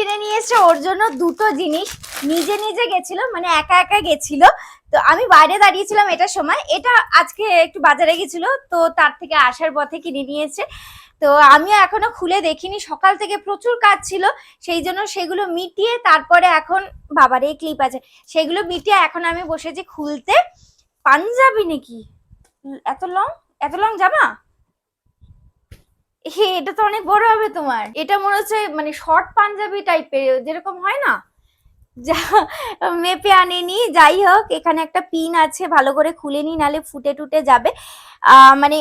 কিনে নিয়ে এসে ওর জন্য দুটো জিনিস। নিজে নিজে গেছিল, মানে একা একা গেছিল, তো আমি বাইরে দাঁড়িয়েছিলাম এটার সময়। এটা আজকে একটু বাজারে গেছিল, তো তার থেকে আসার পথে কিনে নিয়েছে। তো আমিও এখনো খুলে দেখিনি, সকাল থেকে প্রচুর কাজ ছিল, সেই জন্য সেগুলো মিটিয়ে তারপরে এখন বাবার এই ক্লিপ আছে, সেগুলো মিটিয়ে এখন আমি বসেছি খুলতে। পাঞ্জাবি নাকি? এত লং, এত লং জামা? হে, এটা তো অনেক বড় হবে তোমার। এটা মনে হচ্ছে মানে শর্ট পাঞ্জাবি টাইপের, যেরকম হয় না, যা মেপে আনেনি। যাই হোক, এখানে একটা পিন আছে, ভালো করে খুলে নি, নালে ফুটে টুটে যাবে। মানে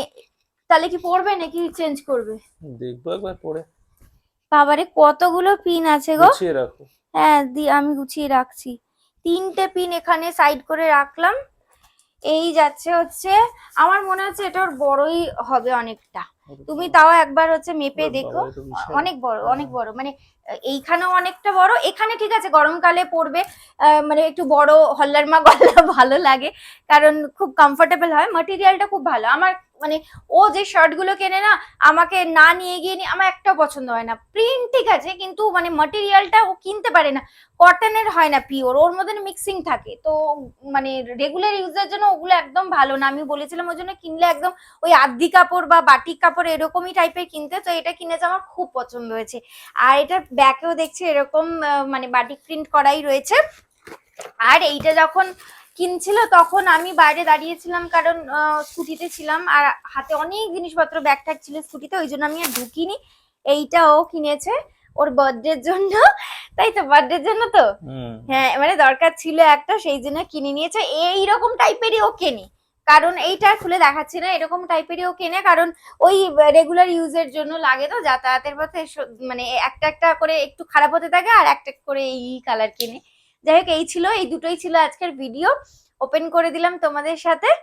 তাহলে কি পরবে নাকি চেঞ্জ করবে? দেখবো একবার পরে। বাবারে কতগুলো পিন আছে গো। গুছিয়ে রাখো। হ্যাঁ, আমি গুছিয়ে রাখছি। 3টে পিন এখানে সাইড করে রাখলাম। এই যাচ্ছে হচ্ছে, আমার মনে হচ্ছে এটা ওর বড়ই হবে অনেকটা। তুমি তাও একবার হচ্ছে মেপে দেখো। অনেক বড়, অনেক বড়, মানে এইখানেও অনেকটা বড়, এখানে ঠিক আছে, গরমকালে পরবে, মানে একটু বড় হল্লার মা গলা ভালো লাগে, কারণ খুব কমফোর্টেবল হয়, ম্যাটেরিয়ালটা খুব ভালো। আমার মানে ও যে শার্ট গুলো কেনে না, আমাকে না নিয়ে গিয়ে আমার একটাও পছন্দ হয় না। প্রিন্ট ঠিক আছে, কিন্তু মানে ম্যাটেরিয়ালটা ও কিনতে পারে না, কটনের হয় না পিওর, ওর মধ্যে মিক্সিং থাকে, তো মানে রেগুলার ইউজের জন্য ওগুলো একদম ভালো না। আমি বলেছিলাম ওই জন্য কিনলে একদম ওই আদি কাপড় বা বাটিক কাপড় এরকমই টাইপের কিনতে, তো এটা কিনেছে, আমার খুব পছন্দ হয়েছে। আর এটা ব্যাকেও দেখছি এরকম মানে বাটিক প্রিন্ট করাই রয়েছে। আর এইটা যখন কিনছিল তখন আমি বাইরে দাঁড়িয়েছিলাম, কারণ স্কুটিতে ছিলাম আর হাতে অনেক জিনিসপত্র ব্যাগ ট্যাগ ছিল স্কুটিতে, ওই জন্য আমি আর ঢুকিনি। এইটাও কিনেছে ওর বার্থডের জন্য, তাই তো, বার্থডের জন্য তো। হ্যাঁ, মানে দরকার ছিল একটা, সেই জন্য কিনে নিয়েছে। এইরকম টাইপেরই ও কেনে, কারণ এইটা খুলে দেখাচ্ছি না, এরকম টাইপেরই ও কেনে, কারণ ওই রেগুলার ইউজের জন্য লাগে, তো যাতায়াতের পথে মানে একটা একটা করে একটু খারাপ হতে থাকে, আর একটা করে এই কালার কিনে। যাই হোক, এই ছিল, এই দুটোই ছিল আজকের ভিডিও, ওপেন করে দিলাম তোমাদের সাথে।